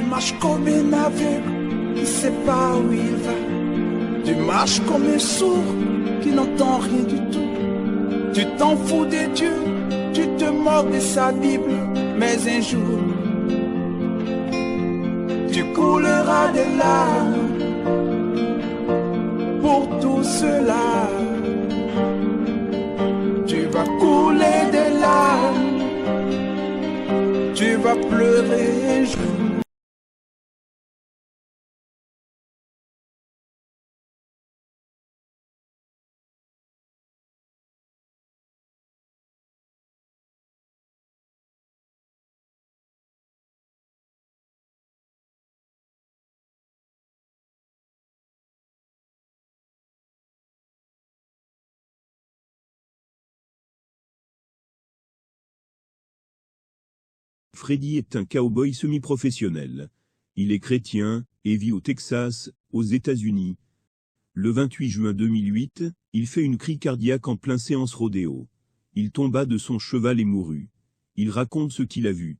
marches comme un aveugle qui ne sait pas où il va. Tu marches comme un sourd qui n'entend rien du tout. Tu t'en fous de Dieu, tu te moques de sa Bible. Mais un jour, tu couleras des larmes pour tout cela. Tu vas couler des larmes, tu vas pleurer un jour. Freddy est un cow-boy semi-professionnel. Il est chrétien et vit au Texas, aux États-Unis. Le 28 juin 2008, il fait une crise cardiaque en plein séance rodéo. Il tomba de son cheval et mourut. Il raconte ce qu'il a vu.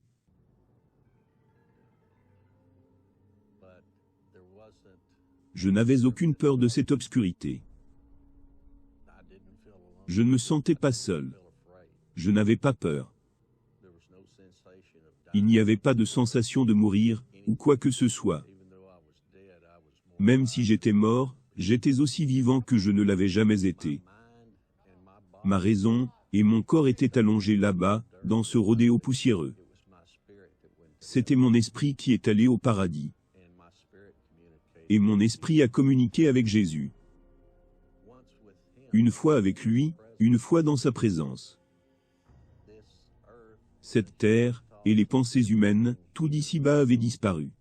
Je n'avais aucune peur de cette obscurité. Je ne me sentais pas seul. Je n'avais pas peur. Il n'y avait pas de sensation de mourir, ou quoi que ce soit. Même si j'étais mort, j'étais aussi vivant que je ne l'avais jamais été. Ma raison et mon corps étaient allongés là-bas, dans ce rodéo poussiéreux. C'était mon esprit qui est allé au paradis. Et mon esprit a communiqué avec Jésus. Une fois avec lui, une fois dans sa présence. Cette terre, et les pensées humaines, tout d'ici-bas avait disparu.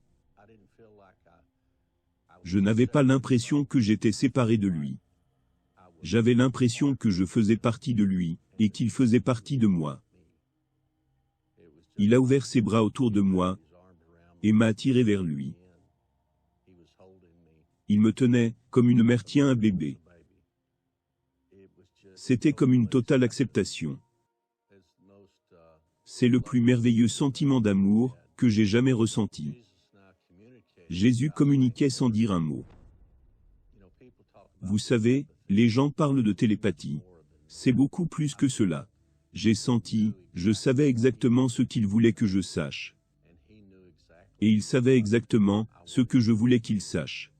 Je n'avais pas l'impression que j'étais séparé de lui. J'avais l'impression que je faisais partie de lui, et qu'il faisait partie de moi. Il a ouvert ses bras autour de moi, et m'a attiré vers lui. Il me tenait, comme une mère tient un bébé. C'était comme une totale acceptation. C'est le plus merveilleux sentiment d'amour que j'ai jamais ressenti. Jésus communiquait sans dire un mot. Vous savez, les gens parlent de télépathie. C'est beaucoup plus que cela. J'ai senti, je savais exactement ce qu'il voulait que je sache. Et il savait exactement ce que je voulais qu'il sache.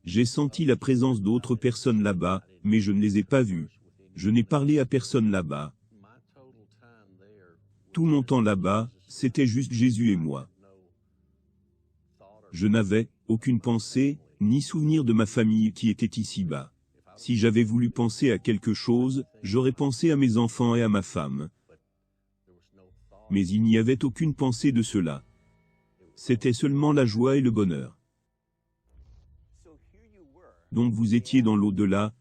J'ai senti la présence d'autres personnes là-bas, mais je ne les ai pas vues. Je n'ai parlé à personne là-bas. Tout mon temps là-bas, c'était juste Jésus et moi. Je n'avais aucune pensée, ni souvenir de ma famille qui était ici-bas. Si j'avais voulu penser à quelque chose, j'aurais pensé à mes enfants et à ma femme. Mais il n'y avait aucune pensée de cela. C'était seulement la joie et le bonheur. Donc vous étiez dans l'au-delà,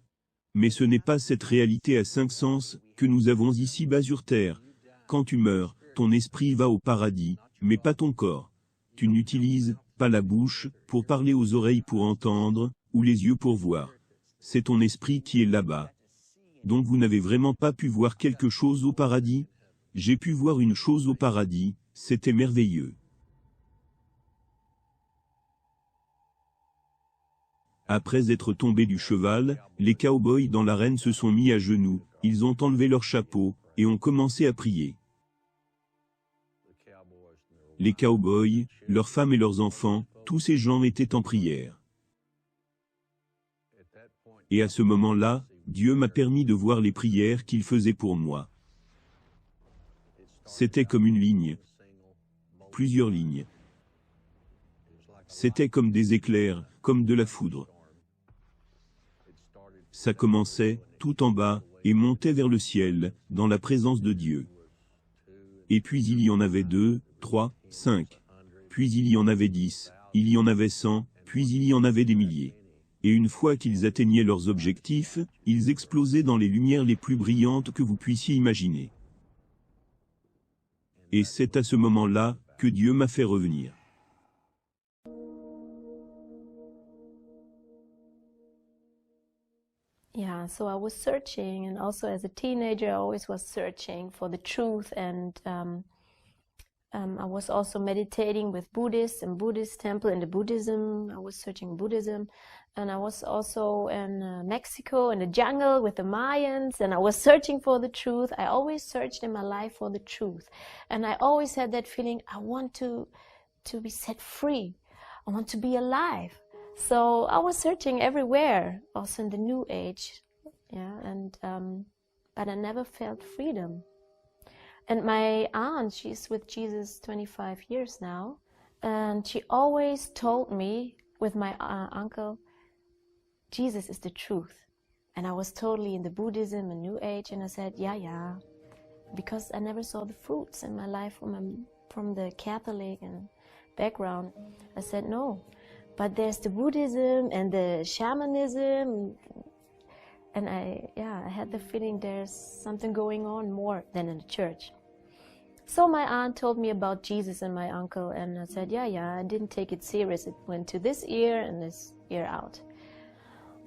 mais ce n'est pas cette réalité à 5 sens que nous avons ici-bas sur terre. Quand tu meurs, ton esprit va au paradis, mais pas ton corps. Tu n'utilises pas la bouche pour parler, aux oreilles pour entendre, ou les yeux pour voir. C'est ton esprit qui est là-bas. Donc vous n'avez vraiment pas pu voir quelque chose au paradis? J'ai pu voir une chose au paradis, c'était merveilleux. Après être tombés du cheval, les cow-boys dans l'arène se sont mis à genoux, ils ont enlevé leur chapeau, et ont commencé à prier. Les cow-boys, leurs femmes et leurs enfants, tous ces gens étaient en prière. Et à ce moment-là, Dieu m'a permis de voir les prières qu'il faisait pour moi. C'était comme une ligne. Plusieurs lignes. C'était comme des éclairs, comme de la foudre. Ça commençait, tout en bas, et montait vers le ciel, dans la présence de Dieu. Et puis il y en avait 2, 3, 5. Puis il y en avait 10, il y en avait 100, puis il y en avait des milliers. Et une fois qu'ils atteignaient leurs objectifs, ils explosaient dans les lumières les plus brillantes que vous puissiez imaginer. Et c'est à ce moment-là que Dieu m'a fait revenir. Yeah, so I was searching, and also as a teenager, I always was searching for the truth, and I was also meditating with Buddhists and Buddhist temple in the Buddhism. I was searching Buddhism. And I was also in Mexico in the jungle with the Mayans, and I was searching for the truth. I always searched in my life for the truth. And I always had that feeling, I want to be set free. I want to be alive. So I was searching everywhere, also in the New Age. Yeah, and but I never felt freedom. And my aunt, she's with Jesus 25 years now, and she always told me with my uncle, Jesus is the truth. And I was totally in the Buddhism and New Age, and I said, yeah, because I never saw the fruits in my life from the Catholic and background. I said, no, but there's the Buddhism and the shamanism, and I had the feeling there's something going on more than in the church. So my aunt told me about Jesus and my uncle, and I said, yeah, I didn't take it serious. It went to this ear and this ear out.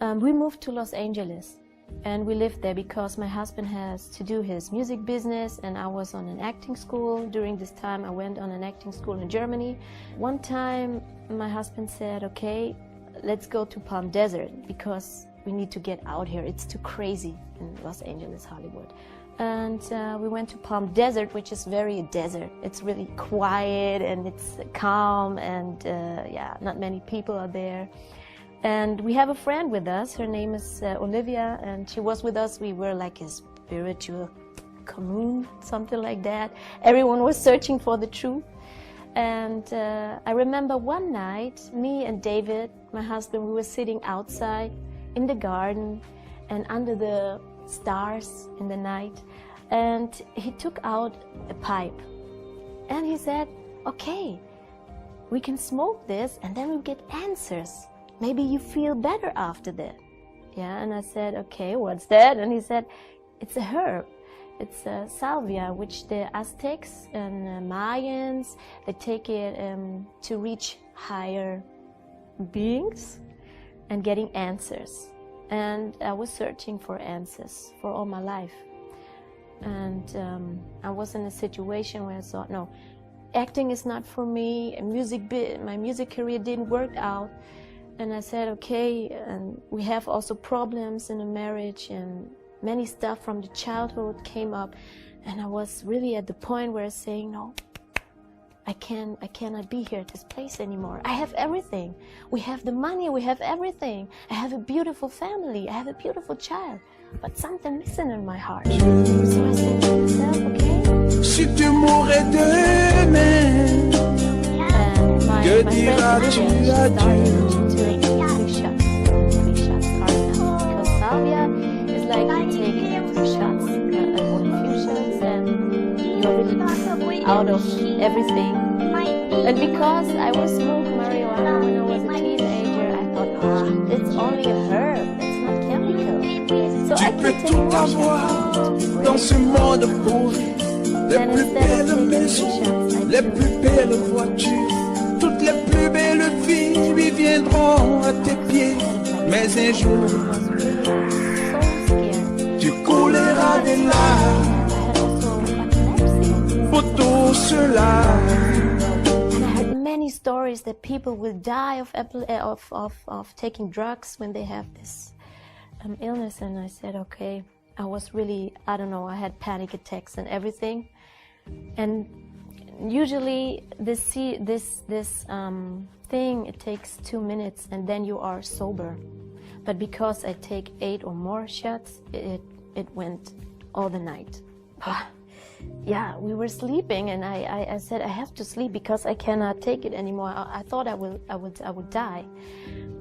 We moved to Los Angeles, and we lived there because my husband has to do his music business, and I was on an acting school. During this time, I went on an acting school in Germany. One time, my husband said, okay, let's go to Palm Desert because we need to get out here. It's too crazy in Los Angeles, Hollywood. And we went to Palm Desert, which is very desert. It's really quiet and it's calm, and not many people are there. And we have a friend with us. Her name is Olivia, and she was with us. We were like a spiritual commune, something like that. Everyone was searching for the truth. And I remember one night, me and David, my husband, we were sitting outside in the garden and under the stars in the night. And he took out a pipe. And he said, okay, we can smoke this and then we'll get answers. Maybe you feel better after that. Yeah, and I said, okay, what's that? And he said, it's a herb. It's salvia, which the Aztecs and Mayans, they take it to reach higher beings and getting answers. And I was searching for answers for all my life. And I was in a situation where I thought, no, acting is not for me. My music career didn't work out. And I said, okay, and we have also problems in a marriage, and many stuff from the childhood came up. And I was really at the point where I was saying, no, I cannot be here at this place anymore. I have everything. We have the money, we have everything. I have a beautiful family, I have a beautiful child, but something missing in my heart. So I said to myself, okay. Si tu mourais demain, que diras-tu à Dieu? Salvia is like you take 2 shots, or a few shots, and you're really out of everything. And because I was smoking marijuana when I was a teenager, I thought, it's only a herb, it's not chemical. So I peux could take tout more avoir shots. dans ce monde pourri. Les plus belles maisons, les plus belles voitures, toutes les plus belles filles lui viendront à tes pieds. Mais un jour, tu couleras des larmes pour tout cela. And I heard many stories that people will die of taking drugs when they have this illness. And I said, okay, I was really, I don't know, I had panic attacks and everything. And usually this thing, it takes 2 minutes and then you are sober. But because I take 8 or more shots, it went all the night. Yeah, we were sleeping, and I said I have to sleep because I cannot take it anymore. I thought I would die.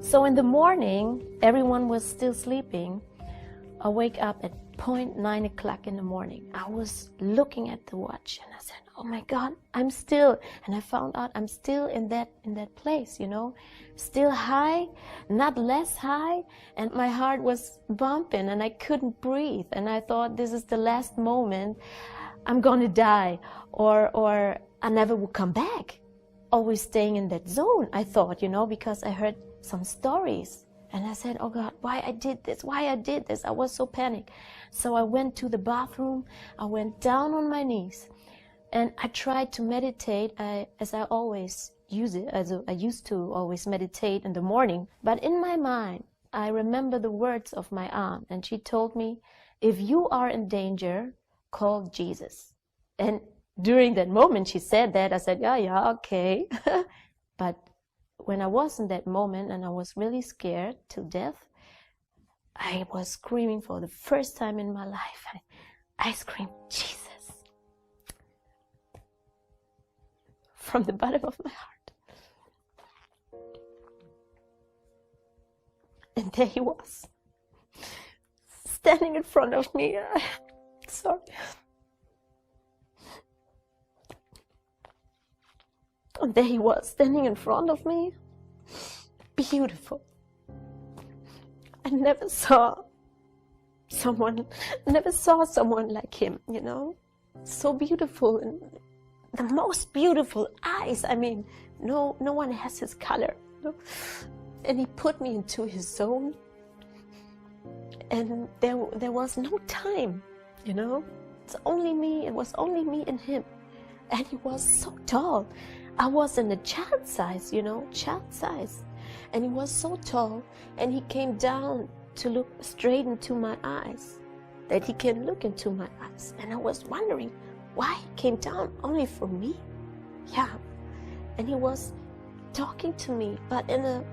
So in the morning, everyone was still sleeping. I wake up at 9 o'clock in the morning. I was looking at the watch, and I said, oh my God, I'm still, and I found out I'm still in that place, you know, still high, not less high, and my heart was bumping, and I couldn't breathe, and I thought this is the last moment, I'm gonna die, or I never will come back. Always staying in that zone, I thought, you know, because I heard some stories. And I said, oh God, why I did this? I was so panicked. So I went to the bathroom. I went down on my knees. And I tried to meditate as I always use it, as I used to always meditate in the morning. But in my mind, I remember the words of my aunt, and she told me, if you are in danger, call Jesus. And during that moment she said that, I said, yeah, okay. But when I was in that moment and I was really scared to death, I was screaming for the first time in my life. I screamed, Jesus, from the bottom of my heart. And there he was, standing in front of me. Sorry. And there he was, standing in front of me. Beautiful. I never saw someone like him, you know. So beautiful, and the most beautiful eyes. I mean, no one has his color. You know? And he put me into his zone. And there was no time, you know. It's only me. It was only me and him. And he was so tall. I was in a child size, you know, child size. And he was so tall, and he came down to look straight into my eyes, that he can look into my eyes. And I was wondering why he came down only for me. Yeah. And he was talking to me, but in a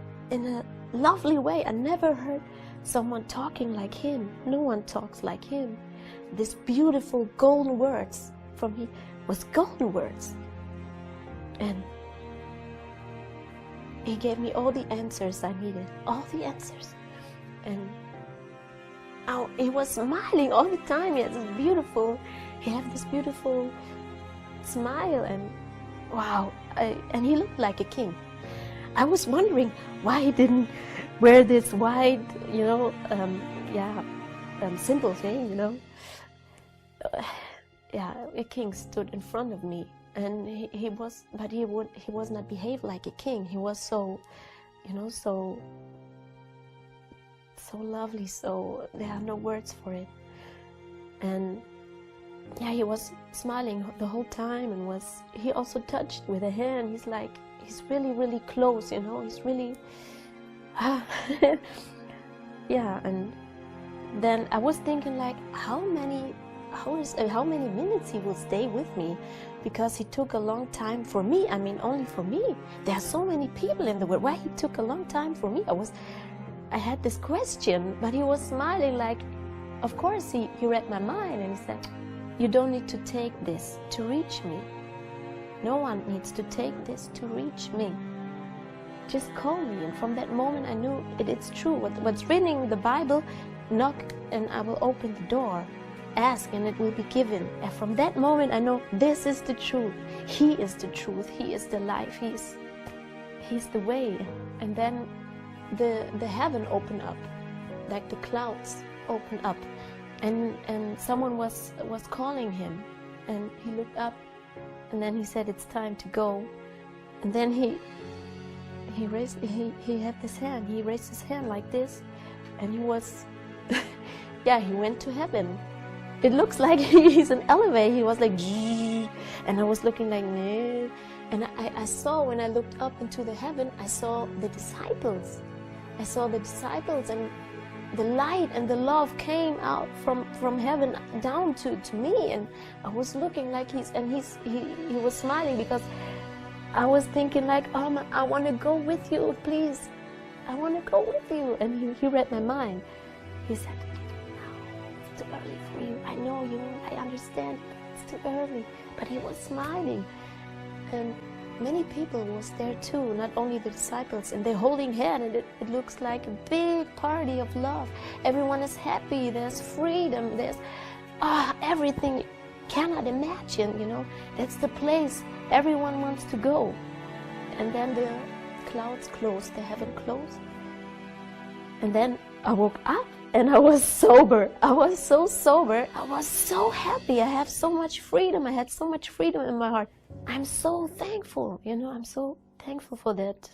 lovely way. I never heard someone talking like him. No one talks like him. These beautiful golden words from him was golden words. And he gave me all the answers I needed, all the answers. And he was smiling all the time. He had this beautiful smile, and wow, and he looked like a king. I was wondering why he didn't wear this white, you know, simple thing, you know. A king stood in front of me. And he was not behaved like a king. He was so, you know, so lovely. So there are no words for it. And yeah, he was smiling the whole time, and he also touched with a hand. He's really, really close, you know. He's really, yeah. And then I was thinking, like, how many minutes he will stay with me, because he took a long time for me. I mean, only for me. There are so many people in the world. Why he took a long time for me? I had this question, but he was smiling, like, of course he read my mind, and he said, you don't need to take this to reach me. No one needs to take this to reach me. Just call me. And from that moment I knew it's true. What's written in the Bible, knock and I will open the door. Ask and it will be given. And from that moment I know this is the truth. He is the truth. He is the life. He's the way. And then the heaven opened up, like the clouds opened up, and someone was calling him, and he looked up, and then he said, it's time to go. And then he had this hand. He raised his hand like this, and he was he went to heaven. It looks like he's an elevator. He was like, and I was looking like, nah. And I saw, when I looked up into the heaven, I saw the disciples. And the light and the love came out from heaven down to me. And I was looking like he was smiling, because I was thinking like, oh, I want to go with you, please. I want to go with you. And he read my mind. He said, too early for you. I know you. I understand. It's too early. But he was smiling, and many people was there too. Not only the disciples, and they're holding hands, and it looks like a big party of love. Everyone is happy. There's freedom. There's everything you cannot imagine. You know, that's the place everyone wants to go. And then the clouds closed. The heaven closed. And then I woke up. And I was sober. I was so sober. I was so happy. I have so much freedom. I had so much freedom in my heart. I'm so thankful. You know, I'm so thankful for that.